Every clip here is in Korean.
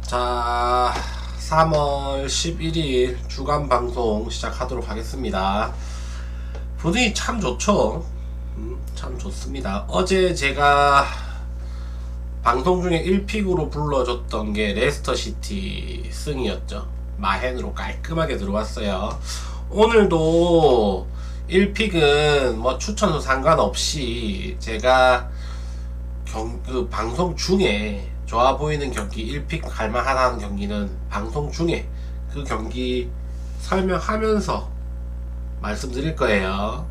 자, 3월 11일 주간 방송 시작하도록 하겠습니다. 분위기 참 좋죠? 참 좋습니다. 어제 제가 방송 중에 1픽으로 불러줬던 게 레스터시티 승이었죠. 마헨으로 깔끔하게 들어왔어요. 오늘도 1픽은 뭐 추천수 상관없이 제가 방송 중에 좋아 보이는 경기 1픽 갈만하다는 경기는 방송 중에 그 경기 설명하면서 말씀드릴 거예요.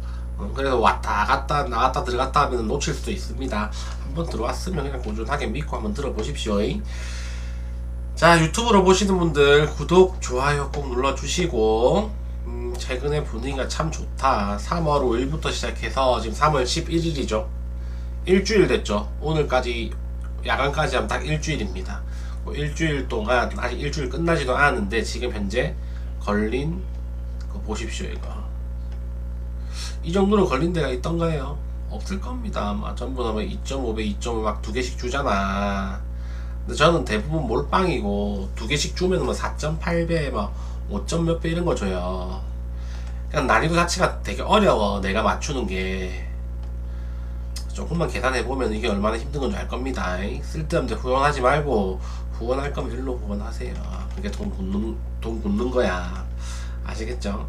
그래서 왔다 갔다 나갔다 들어갔다 하면 놓칠 수도 있습니다. 한번 들어왔으면 그냥 꾸준하게 믿고 한번 들어보십시오. 자, 유튜브로 보시는 분들 구독 좋아요 꼭 눌러주시고, 최근에 분위기가 참 좋다. 3월 5일부터 시작해서 지금 3월 11일이죠 일주일 됐죠. 오늘까지 야간까지 하면 딱 일주일입니다. 일주일 동안 아직 일주일 끝나지도 않았는데 지금 현재 걸린 거 보십시오. 이거 이 정도로 걸린 데가 있던가요? 없을 겁니다. 아마 전부 다 2.5배 2.5 막 두 개씩 주잖아. 근데 저는 대부분 몰빵이고 두 개씩 주면 뭐 4.8배 막 5점 몇 배 이런 거 줘요. 그냥 난이도 자체가 되게 어려워. 내가 맞추는 게 조금만 계산해보면 이게 얼마나 힘든 건지 알 겁니다. 쓸데없는데 후원하지 말고, 후원할 거면 일로 후원하세요. 그게 돈 굳는 거야. 아시겠죠?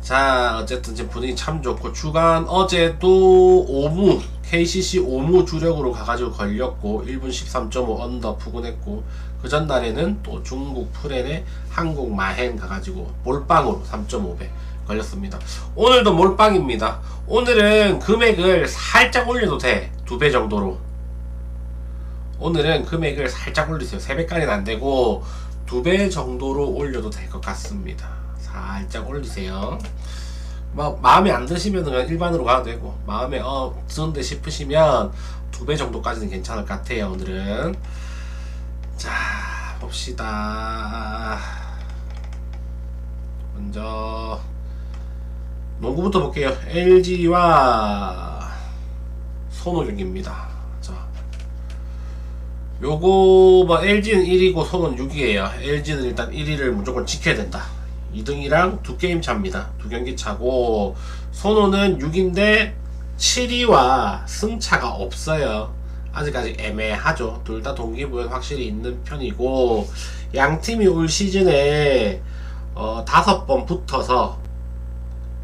자, 어쨌든 지금 분위기 참 좋고, 주간 어제도 오무, KCC 오무 주력으로 가가지고 걸렸고, 1분 13.5 언더 푸근했고, 그 전날에는 또 중국 프렌의 한국 마헨 가가지고 몰빵으로 3.5배 걸렸습니다. 오늘도 몰빵입니다. 오늘은 금액을 살짝 올려도 돼. 2배 정도로. 오늘은 금액을 살짝 올리세요. 3배까지는 안되고 2배 정도로 올려도 될 것 같습니다. 살짝 올리세요. 마음에 안 드시면 그냥 일반으로 가도 되고, 마음에 드는데 싶으시면 2배 정도까지는 괜찮을 것 같아요. 오늘은 자, 봅시다. 먼저 농구부터 볼게요. LG와 손호 경기입니다. 자, 요거 뭐 LG는 1위고 손은 6위에요. LG는 일단 1위를 무조건 지켜야 된다. 2등이랑 2게임 차입니다. 2경기 차고, 손호는 6인데 7위와 승차가 없어요. 아직까지 애매하죠. 둘 다 동기부여는 확실히 있는 편이고, 양팀이 올 시즌에 5번 붙어서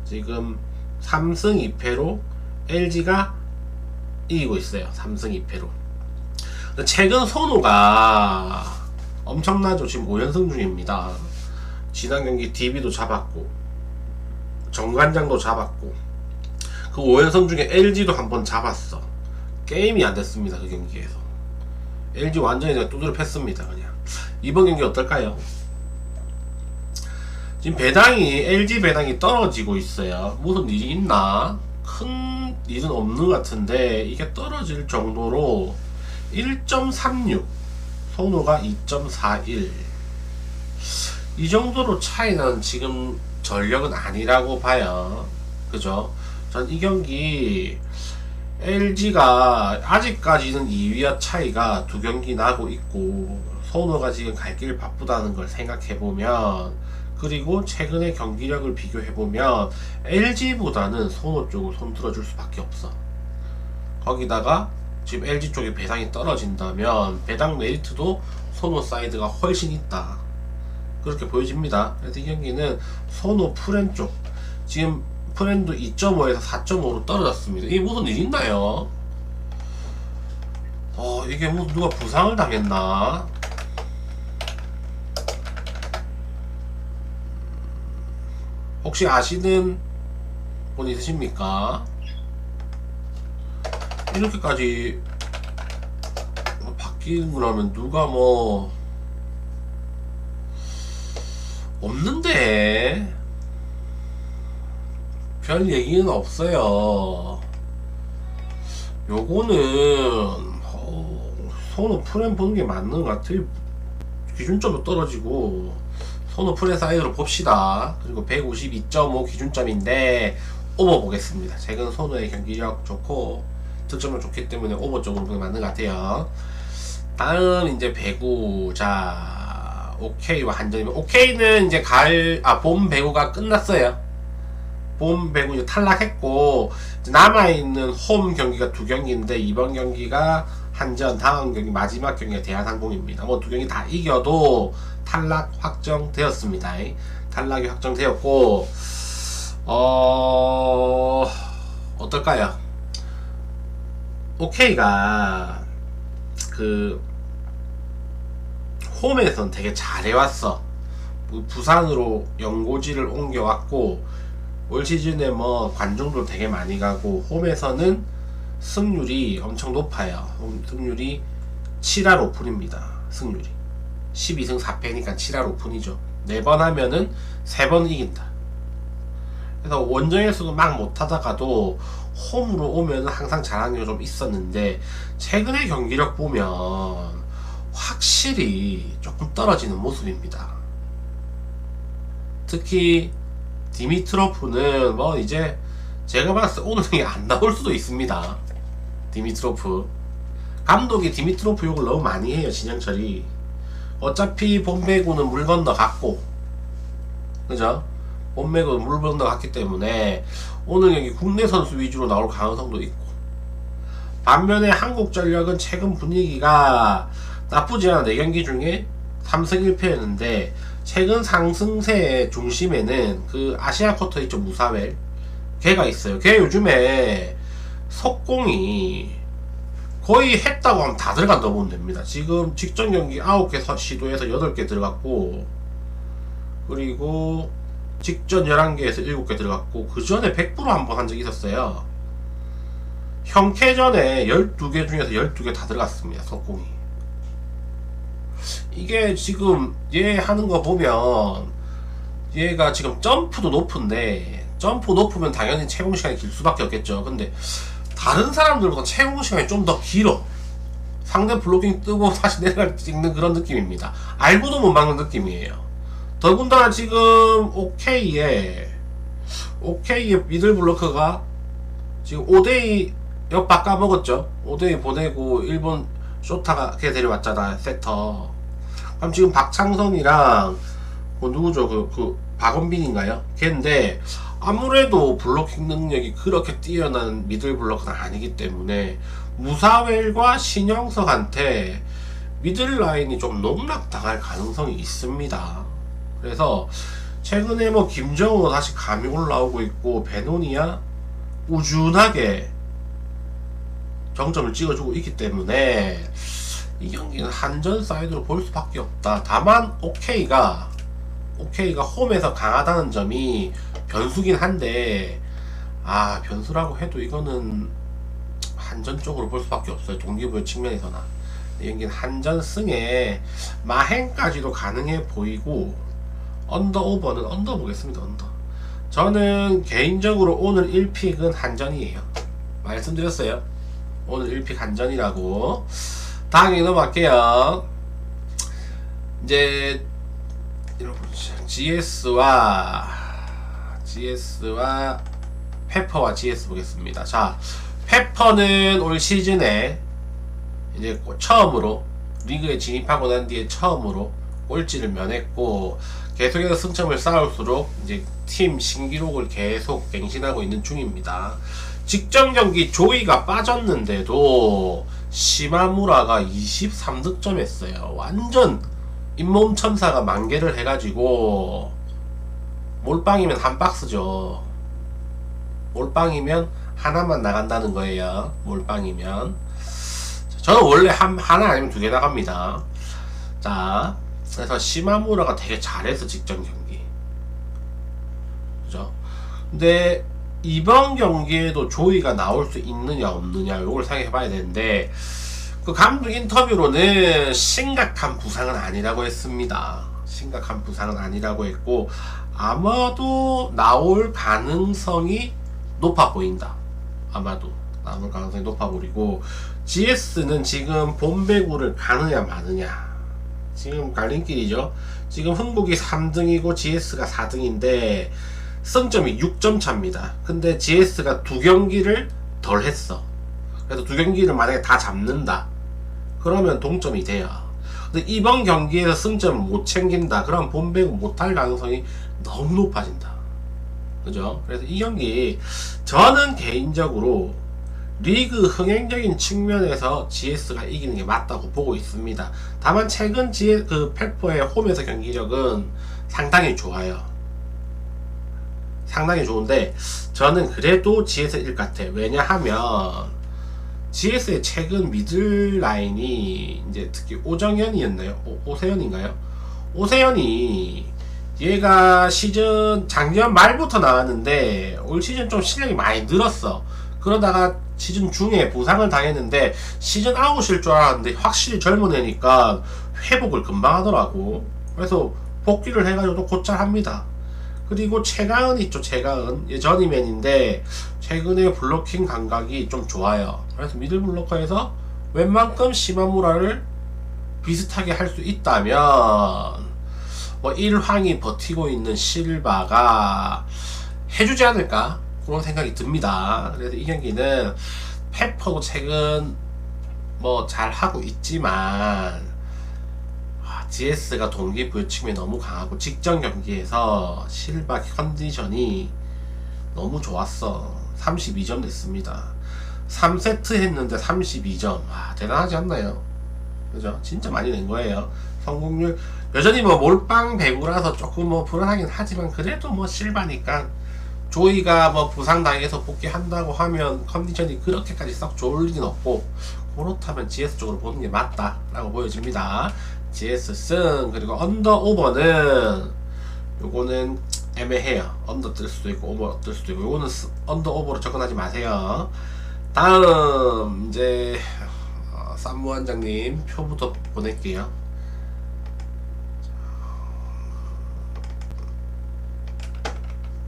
지금 3승 2패로 LG가 이기고 있어요. 3승 2패로. 최근 손호가 엄청나죠. 지금 5연승 중입니다. 지난 경기 DB도 잡았고 정관장도 잡았고, 그 5연승 중에 LG도 한번 잡았어. 게임이 안 됐습니다. 그 경기에서 LG 완전히 두드려 팼습니다. 그냥 이번 경기 어떨까요? 지금 LG 배당이 떨어지고 있어요. 무슨 일이 있나? 큰 일은 없는 것 같은데, 이게 떨어질 정도로 1.36, 손호가 2.41, 이 정도로 차이는 지금 전력은 아니라고 봐요. 그죠? 전 이 경기 LG가 아직까지는 2위와 차이가 2경기 나고 있고, 손호가 지금 갈 길 바쁘다는 걸 생각해보면, 그리고 최근의 경기력을 비교해보면 LG보다는 손호 쪽을 손들어줄 수밖에 없어. 거기다가 지금 LG 쪽에 배당이 떨어진다면 배당 메리트도 손호 사이드가 훨씬 있다, 그렇게 보여집니다. 그래서 이 경기는 손호 프렌 쪽, 지금 프렌도 2.5에서 4.5로 떨어졌습니다. 이게 무슨 일 있나요? 이게 뭐 누가 부상을 당했나? 혹시 아시는 분 있으십니까? 이렇게까지 바뀌는 거라면 누가 뭐 없는데, 별 얘기는 없어요. 요거는 손호 프렌 보는 게 맞는 것 같아요. 기준점도 떨어지고. 손호 프렌 사이드로 봅시다. 그리고 152.5 기준점인데 오버 보겠습니다. 최근 손호의 경기력 좋고 득점력 좋기 때문에 오버 쪽으로 보는 게 맞는 것 같아요. 다음 이제 배구. 자, OK와 한전이면, OK는 이제 봄 배구가 끝났어요. 봄 배구 이제 탈락했고, 이제 남아있는 홈 경기가 2경기인데, 이번 경기가 한전, 다음 경기, 마지막 경기가 대한항공입니다. 뭐 2경기 다 이겨도 탈락 확정되었습니다. 탈락이 확정되었고, 어떨까요? OK가 홈에선 되게 잘해왔어. 부산으로 연고지를 옮겨왔고, 올 시즌에 뭐 관중도 되게 많이 가고, 홈에서는 승률이 엄청 높아요. 승률이 7할 오픈입니다. 승률이 12승 4패니까 7할 오픈이죠. 4번 하면은 3번 이긴다. 그래서 원정에서도 막 못하다가도 홈으로 오면 항상 잘하는 게 좀 있었는데, 최근의 경기력 보면 확실히 조금 떨어지는 모습입니다. 특히 디미트로프는 뭐 이제 제가 봤을 때 오늘 경기 안 나올 수도 있습니다. 디미트로프 감독이 디미트로프 욕을 너무 많이 해요. 진영철이 어차피 봄배구는 물 건너 갔고, 그죠? 봄배구는 물 건너 갔기 때문에 오늘 경기 국내 선수 위주로 나올 가능성도 있고, 반면에 한국전력은 최근 분위기가 나쁘지 않아. 4경기 중에 3승 1패였는데, 최근 상승세의 중심에는 그 아시아 쿼터 있죠, 무사웰. 걔가 있어요. 걔 요즘에 속공이 거의 했다고 하면 다 들어간다고 보면 됩니다. 지금 직전 경기 9개 시도에서 8개 들어갔고, 그리고 직전 11개에서 7개 들어갔고, 그 전에 100% 한번 한 적이 있었어요. 형캐전에 12개 중에서 12개 다 들어갔습니다. 속공이. 이게 지금 얘 하는 거 보면, 얘가 지금 점프도 높은데, 점프 높으면 당연히 채공 시간이 길 수밖에 없겠죠. 근데 다른 사람들보다 채공 시간이 좀 더 길어. 상대 블로킹 뜨고 다시 내려갈 때 찍는 그런 느낌입니다. 알고도 못 막는 느낌이에요. 더군다나 지금 OK의 미들 블로커가 지금 5대2 역박 까먹었죠. 5대2 보내고 일본 쇼타가 걔 데려왔잖아, 세터. 그럼 지금 박창성이랑 누구죠? 박원빈인가요? 걔인데 아무래도 블로킹 능력이 그렇게 뛰어난 미들 블로커는 아니기 때문에 무사웰과 신영석한테 미들 라인이 좀 농락당할 가능성이 있습니다. 그래서 최근에 뭐 김정우 다시 감이 올라오고 있고, 베노니아 우준하게 정점을 찍어주고 있기 때문에 이 경기는 한전 사이드로 볼 수밖에 없다. 다만 OK가 홈에서 강하다는 점이 변수긴 한데, 변수라고 해도 이거는 한전 쪽으로 볼 수밖에 없어요. 동기부여 측면에서나. 이 경기는 한전 승에 마행까지도 가능해 보이고, 언더 오버는 언더 보겠습니다. 언더. 저는 개인적으로 오늘 1픽은 한전이에요. 말씀드렸어요. 오늘 1픽 한전이라고. 다음에 넘어갈게요. 이제 GS와 페퍼와 GS 보겠습니다. 자, 페퍼는 올 시즌에 이제 처음으로 리그에 진입하고 난 뒤에 처음으로 꼴찌를 면했고, 계속해서 승점을 쌓을수록 이제 팀 신기록을 계속 갱신하고 있는 중입니다. 직전 경기 조이가 빠졌는데도 시마무라가 23득점 했어요. 완전 잇몸 천사가 만개를 해가지고, 몰빵이면 한 박스죠. 몰빵이면 하나만 나간다는 거예요. 몰빵이면. 저는 원래 하나 아니면 2개 나갑니다. 자, 그래서 시마무라가 되게 잘해서 직전 경기, 그죠? 근데 이번 경기에도 조이가 나올 수 있느냐 없느냐 이걸 생각해봐야 되는데, 그 감독 인터뷰로는 심각한 부상은 아니라고 했습니다. 심각한 부상은 아니라고 했고, 아마도 나올 가능성이 높아 보인다. 아마도 나올 가능성이 높아 보이고, GS는 지금 봄배구를 가느냐 마느냐, 지금 갈림길이죠. 지금 흥국이 3등이고 GS가 4등인데 승점이 6점 차입니다. 근데 GS가 2경기를 덜 했어. 그래서 2경기를 만약에 다 잡는다, 그러면 동점이 돼요. 근데 이번 경기에서 승점을 못 챙긴다. 그럼 본배구 못할 가능성이 너무 높아진다. 그죠? 그래서 이 경기 저는 개인적으로 리그 흥행적인 측면에서 GS가 이기는 게 맞다고 보고 있습니다. 다만 최근 펠퍼의 홈에서 경기력은 상당히 좋아요. 상당히 좋은데 저는 그래도 GS가 이길 것 같아요. 왜냐하면 GS의 최근 미들 라인이 이제 특히 오정현이었나요? 오세현인가요? 오세현이 얘가 시즌 작년 말부터 나왔는데 올 시즌 좀 실력이 많이 늘었어. 그러다가 시즌 중에 부상을 당했는데 시즌 아웃일 줄 알았는데 확실히 젊은 애니까 회복을 금방 하더라고. 그래서 복귀를 해가지고 곧잘 합니다. 그리고 최가은 있죠. 최가은 예전이맨인데 최근에 블로킹 감각이 좀 좋아요. 그래서 미들 블로커에서 웬만큼 시마무라를 비슷하게 할 수 있다면 뭐 1황이 버티고 있는 실바가 해주지 않을까 그런 생각이 듭니다. 그래서 이 경기는 페퍼도 최근 뭐 잘하고 있지만 GS가 동기부여침이 너무 강하고 직전 경기에서 실바 컨디션이 너무 좋았어. 32점 냈습니다. 3세트 했는데 32점. 와, 대단하지 않나요? 그죠? 진짜 많이 낸 거예요. 성공률 여전히 뭐 몰빵 배구라서 조금 뭐 불안하긴 하지만 그래도 뭐 실바니까 조이가 뭐 부상당해서 복귀한다고 하면 컨디션이 그렇게까지 썩 좋을 리는 없고 그렇다면 GS 쪽으로 보는 게 맞다라고 보여집니다. GS 승. 그리고 언더 오버는 요거는 애매해요. 언더 뜰 수도 있고 오버 뜰 수도 있고 요거는 언더 오버로 접근하지 마세요. 다음 이제 쌈무 원장님 표부터 보낼게요.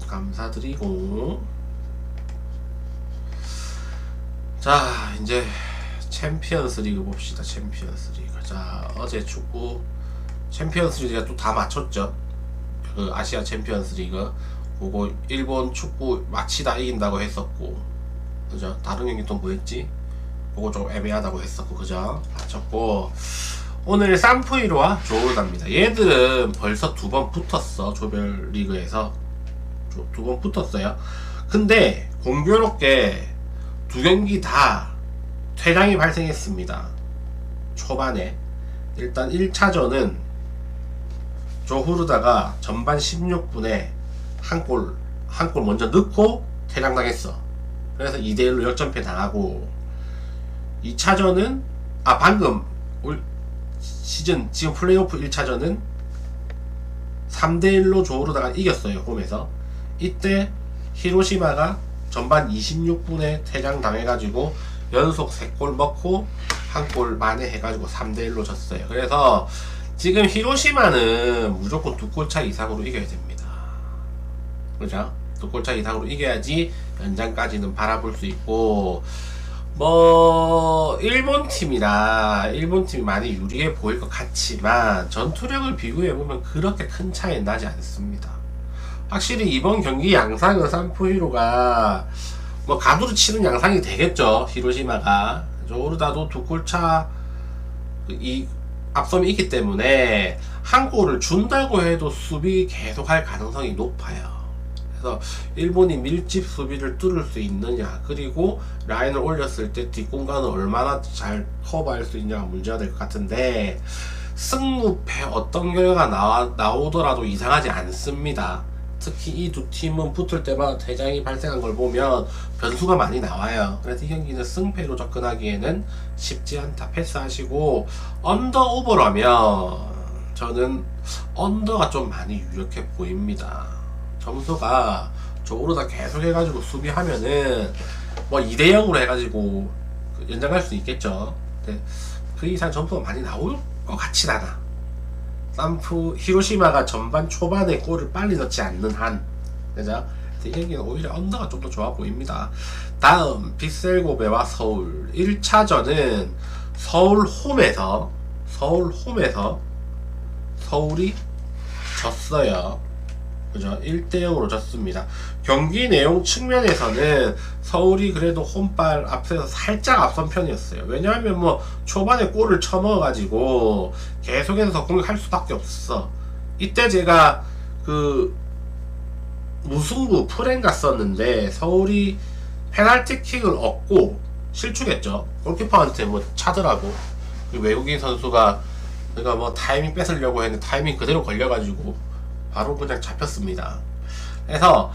감사드리고 자 이제 챔피언스 리그 봅시다. 챔피언스 리그. 자 어제 축구 챔피언스 리그가 또 다 맞췄죠. 그 아시아 챔피언스 리그 그거 일본 축구 마치다 이긴다고 했었고 그죠. 다른 경기 또 뭐였지? 그거 좀 애매하다고 했었고 그죠. 맞췄고 오늘 산프이로와 조르다입니다. 얘들은 벌써 2번 붙었어. 조별 리그에서 2번 붙었어요. 근데 공교롭게 2경기 다 퇴장이 발생했습니다. 초반에 일단 1차전은 조후르다가 전반 16분에 한 골 먼저 넣고 퇴장당했어. 그래서 2대1로 역전패 당하고 2차전은 방금 올 시즌 지금 플레이오프 1차전은 3대1로 조후르다가 이겼어요. 홈에서. 이때 히로시마가 전반 26분에 퇴장 당해가지고 연속 3골 먹고 한 골 만회해가지고 3대1로 졌어요. 그래서 지금 히로시마는 무조건 2골 차 이상으로 이겨야 됩니다. 그죠? 2골 차 이상으로 이겨야지 연장까지는 바라볼 수 있고 뭐 일본 팀이 많이 유리해 보일 것 같지만 전투력을 비교해보면 그렇게 큰 차이는 나지 않습니다. 확실히 이번 경기 양상은 산프히로가 뭐 가두로 치는 양상이 되겠죠. 히로시마가 조르다도 2골차 앞섬이 있기 때문에 한 골을 준다고 해도 수비 계속할 가능성이 높아요. 그래서 일본이 밀집 수비를 뚫을 수 있느냐 그리고 라인을 올렸을 때 뒷공간을 얼마나 잘 커버할 수 있냐가 문제가 될 것 같은데 승무패 어떤 결과가 나오더라도 이상하지 않습니다. 특히 이 두 팀은 붙을 때마다 퇴장이 발생한 걸 보면 변수가 많이 나와요. 그래서 이 경기는 승패로 접근하기에는 쉽지 않다. 패스하시고 언더 오버라면 저는 언더가 좀 많이 유력해 보입니다. 점수가 조르다 계속 해가지고 수비하면은 뭐 2대0으로 해가지고 연장할 수 있겠죠. 근데 그 이상 점수가 많이 나올 것 같진 않아. 히로시마가 전반 초반에 골을 빨리 넣지 않는 한, 그죠? 이 경기는 오히려 언더가 좀 더 좋아 보입니다. 다음 빅셀고베와 서울 1차전은 서울 홈에서 서울이 졌어요. 그죠? 1대0으로 졌습니다. 경기 내용 측면에서는 서울이 그래도 홈발 앞에서 살짝 앞선 편이었어요. 왜냐하면 뭐 초반에 골을 쳐먹어가지고 계속해서 공격할 수밖에 없어. 이때 제가 그 무승부 프랭 갔었는데 서울이 페널티킥을 얻고 실축했죠. 골키퍼한테 뭐 차더라고. 그 외국인 선수가 그러니까 뭐 타이밍 뺏으려고 했는데 타이밍 그대로 걸려가지고 바로 그냥 잡혔습니다. 그래서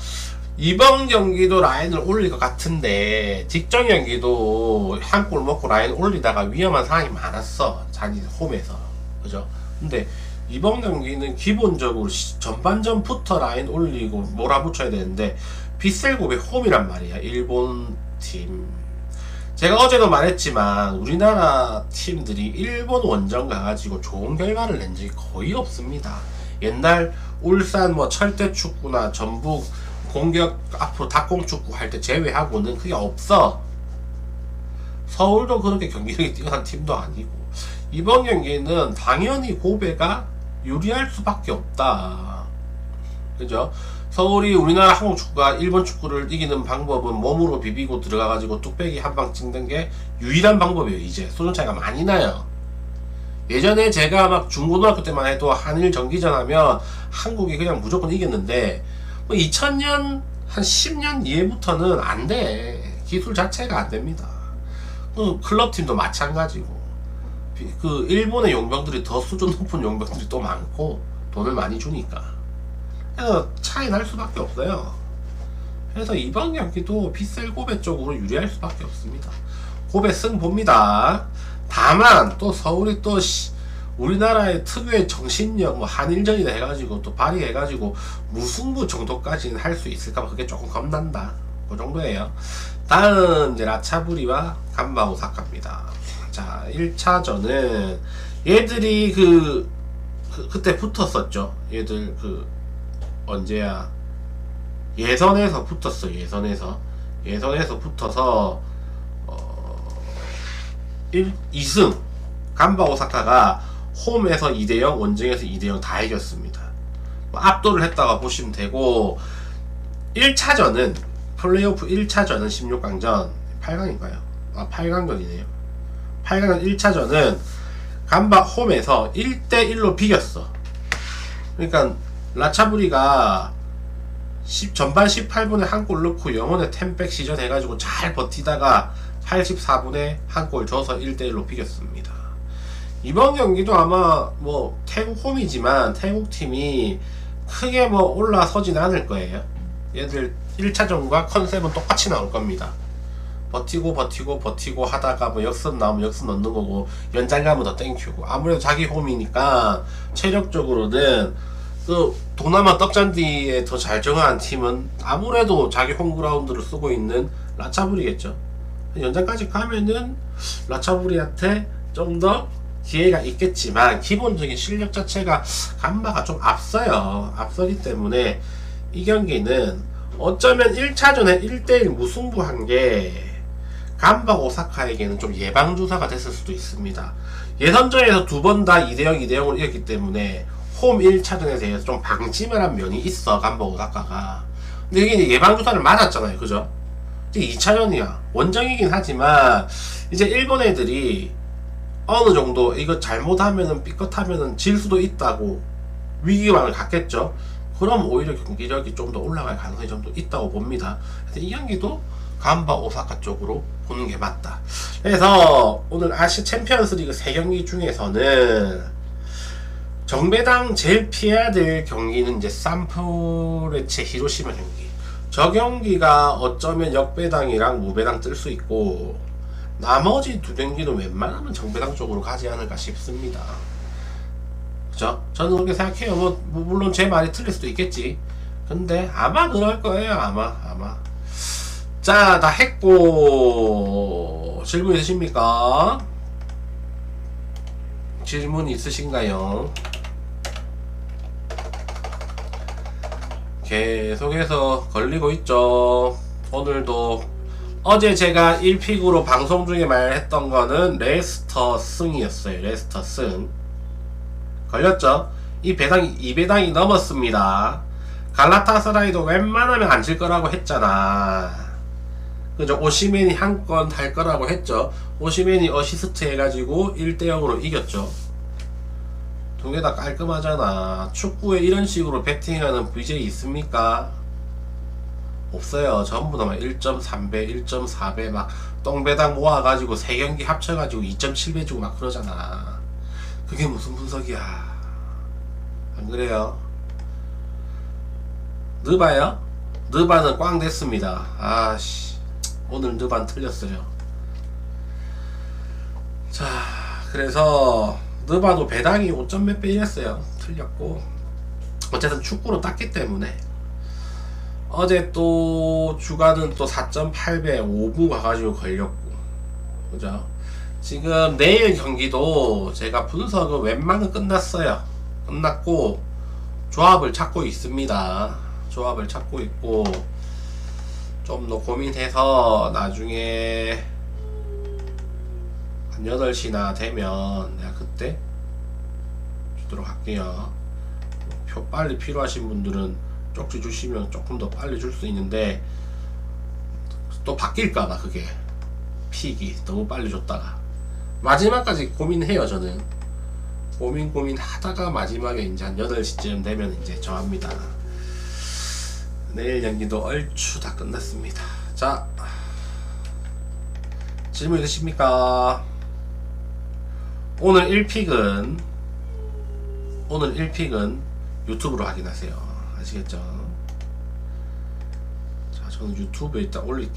이번 경기도 라인을 올릴 것 같은데 직전 경기도 한 골 먹고 라인 올리다가 위험한 상황이 많았어. 자기 홈에서. 그죠? 근데 이번 경기는 기본적으로 전반전부터 라인 올리고 몰아붙여야 되는데 빗셀고베 홈이란 말이야. 일본 팀. 제가 어제도 말했지만 우리나라 팀들이 일본 원정 가가지고 좋은 결과를 낸 적이 거의 없습니다. 옛날 울산 뭐 철대축구나 전북 공격 앞으로 닭공축구 할 때 제외하고는 그게 없어. 서울도 그렇게 경기력이 뛰어난 팀도 아니고 이번 경기는 당연히 고베가 유리할 수밖에 없다. 그죠? 서울이 우리나라 한국 축구가 일본 축구를 이기는 방법은 몸으로 비비고 들어가가지고 뚝배기 한 방 찍는 게 유일한 방법이에요. 이제 수준 차이가 많이 나요. 예전에 제가 막 중고등학교 때만 해도 한일 전기전 하면 한국이 그냥 무조건 이겼는데 뭐 2000년 한 10년 이후부터는 안 돼. 기술 자체가 안 됩니다. 그 클럽팀도 마찬가지고 그 일본의 용병들이 더 수준 높은 용병들이 또 많고 돈을 많이 주니까 그래서 차이 날 수밖에 없어요. 그래서 이번 경기도 빗셀 고베 쪽으로 유리할 수밖에 없습니다. 고베 승 봅니다. 다만 또 서울이 또 우리나라의 특유의 정신력 뭐 한일전이다 해가지고 또 발휘해가지고 무승부 정도까지는 할 수 있을까 그게 조금 겁난다. 그 정도예요. 다음 이제 라차부리와 간바 오사카입니다. 자 1차전은 얘들이 그때 붙었었죠. 얘들 언제야 예선에서 붙었어. 예선에서 붙어서 2승 간바 오사카가 홈에서 2대0 원정에서 2대0 다 이겼습니다. 압도를 했다가 보시면 되고 1차전은 플레이오프 1차전은 16강전 8강인가요? 8강전이네요. 8강전 1차전은 간바 홈에서 1대1로 비겼어. 그러니까 라차부리가 전반 18분에 한 골 넣고 영혼의 템백 시전 해가지고 잘 버티다가 84분에 한 골 줘서 1대1로 비겼습니다. 이번 경기도 아마 뭐 태국 홈이지만 태국 팀이 크게 뭐 올라서진 않을 거예요. 얘들 1차전과 컨셉은 똑같이 나올 겁니다. 버티고 하다가 뭐 역습 나오면 역습 넣는 거고 연장 가면 더 땡큐고 아무래도 자기 홈이니까 체력적으로는 그 동남아 떡잔디에 더 잘 정한 팀은 아무래도 자기 홈그라운드를 쓰고 있는 라차부리겠죠. 연장까지 가면은 라차부리한테 좀 더 기회가 있겠지만 기본적인 실력 자체가 간바가 좀 앞서기 때문에 이 경기는 어쩌면 1차전에 1대1 무승부한 게 간바 오사카에게는 좀 예방주사가 됐을 수도 있습니다. 예선전에서 두 번 다 2대0 2대0으로 이겼기 때문에 홈 1차전에 대해서 좀 방심을 한 면이 있어. 간바 오사카가. 근데 이게 예방주사를 맞았잖아요. 그죠? 이제 2차전이야. 원정이긴 하지만 이제 일본 애들이 어느 정도 이거 잘못하면은 삐끗하면은 질 수도 있다고 위기감을 갖겠죠. 그럼 오히려 경기력이 좀 더 올라갈 가능성이 좀 더 있다고 봅니다. 그래서 이 경기도 간바 오사카 쪽으로 보는 게 맞다. 그래서 오늘 아시아 챔피언스 리그 3경기 중에서는 정배당 제일 피해야 될 경기는 이제 산프레체 히로시마 경기. 저 경기가 어쩌면 역배당이랑 무배당 뜰 수 있고 나머지 두 경기는 웬만하면 정배당 쪽으로 가지 않을까 싶습니다. 그죠? 저는 그렇게 생각해요. 뭐 물론 제 말이 틀릴 수도 있겠지. 근데 아마 그럴 거예요. 아마. 자, 다 했고 질문 있으십니까? 질문 있으신가요? 계속해서 걸리고 있죠. 오늘도 어제 제가 1픽으로 방송 중에 말했던 거는 레스터 승이었어요. 레스터 승 걸렸죠? 이 배당이 2배당이 넘었습니다. 갈라타사라이도 웬만하면 안 질 거라고 했잖아. 그죠? 오시멘이 한 건 달 거라고 했죠. 오시멘이 어시스트 해가지고 1대0으로 이겼죠. 두 개 다 깔끔하잖아. 축구에 이런 식으로 배팅하는 VJ 있습니까? 없어요. 전부 다 막 1.3배, 1.4배 막 똥배당 모아가지고 3경기 합쳐가지고 2.7배 주고 막 그러잖아. 그게 무슨 분석이야. 안 그래요? 느바요? 느바는 꽝 됐습니다. 아씨, 오늘 느바는 틀렸어요. 자, 그래서 느바도 배당이 5점 몇 배 이랬어요. 틀렸고, 어쨌든 축구로 땄기 때문에. 어제 또 주가는 또 4.8배 5분 가가지고 걸렸고, 그죠? 지금 내일 경기도 제가 분석은 웬만은 끝났어요. 끝났고 조합을 찾고 있습니다. 조합을 찾고 있고 좀 더 고민해서 나중에 한 8시나 되면 내가 그때 주도록 할게요. 표 빨리 필요하신 분들은 쪽지 주시면 조금 더 빨리 줄 수 있는데 또 바뀔까봐 그게 픽이 너무 빨리 줬다가 마지막까지 고민해요. 저는 고민 하다가 마지막에 이제 한 8시쯤 되면 이제 정합니다. 내일 경기도 얼추 다 끝났습니다. 자, 질문 있으십니까? 오늘 1픽은 유튜브로 확인하세요. 아시겠죠? 자, 저는 유튜브에 일단 올릴게요.